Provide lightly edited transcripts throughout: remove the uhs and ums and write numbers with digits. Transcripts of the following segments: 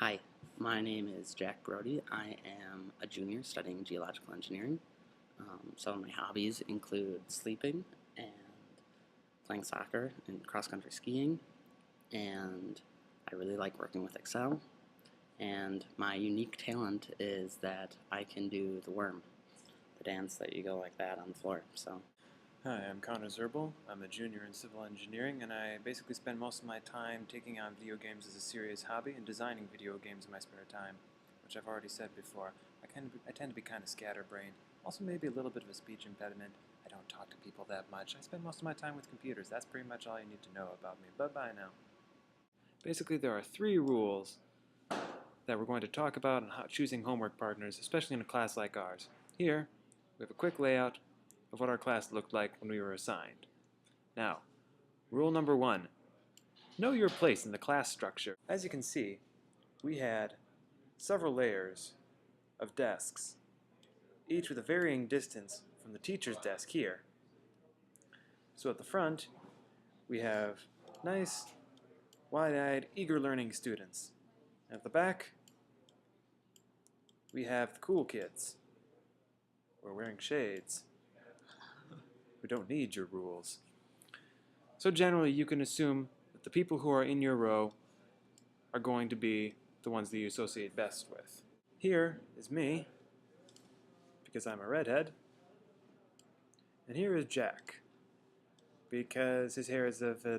Hi, my name is Jack Brody. I am a junior studying geological engineering. Some of my hobbies include sleeping and playing soccer and cross-country skiing, and I really like working with Excel. And my unique talent is that I can do the worm, the dance that you go like that on the floor. Hi, I'm Connor Zerbel. I'm a junior in civil engineering, and I basically spend most of my time taking on video games as a serious hobby and designing video games in my spare time, which I've already said before. I tend to be kind of scatterbrained. Also, maybe a little bit of a speech impediment. I don't talk to people that much. I spend most of my time with computers. That's pretty much all you need to know about me. Bye-bye now. Basically, there are 3 rules that we're going to talk about in choosing homework partners, especially in a class like ours. Here, we have a quick layout of what our class looked like when we were assigned. Now, rule number 1, know your place in the class structure. As you can see, we had several layers of desks, each with a varying distance from the teacher's desk here. So at the front, we have nice, wide-eyed, eager learning students. And at the back, we have the cool kids, who are wearing shades, who don't need your rules. So generally, you can assume that the people who are in your row are going to be the ones that you associate best with. Here is me, because I'm a redhead, and here is Jack, because his hair is of a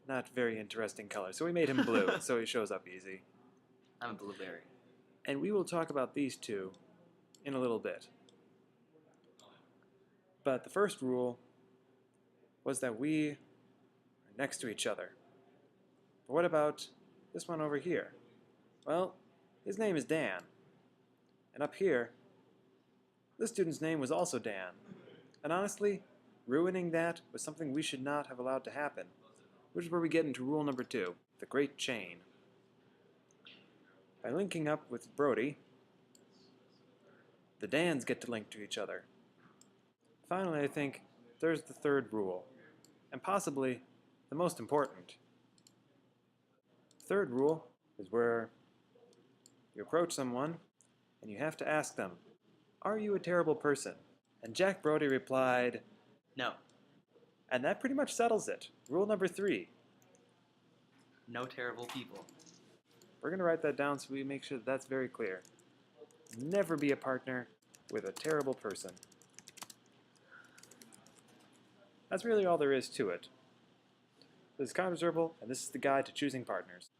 not very interesting color. So we made him blue, so he shows up easy. I'm a blueberry. And we will talk about these two in a little bit. But the first rule was that we are next to each other. But what about this one over here? Well, his name is Dan. And up here, this student's name was also Dan. And honestly, ruining that was something we should not have allowed to happen, which is where we get into rule number 2, the great chain. By linking up with Brody, the Dans get to link to each other. Finally, I think there's the third rule, and possibly the most important. The third rule is where you approach someone and you have to ask them, "Are you a terrible person?" And Jack Brody replied, No, and that pretty much settles it. Rule number 3. no terrible people. We're going to write that down so we make sure that that's very clear. Never be a partner with a terrible person. That's really all there is to it. This is Connor Zerbel, and this is the guide to choosing partners.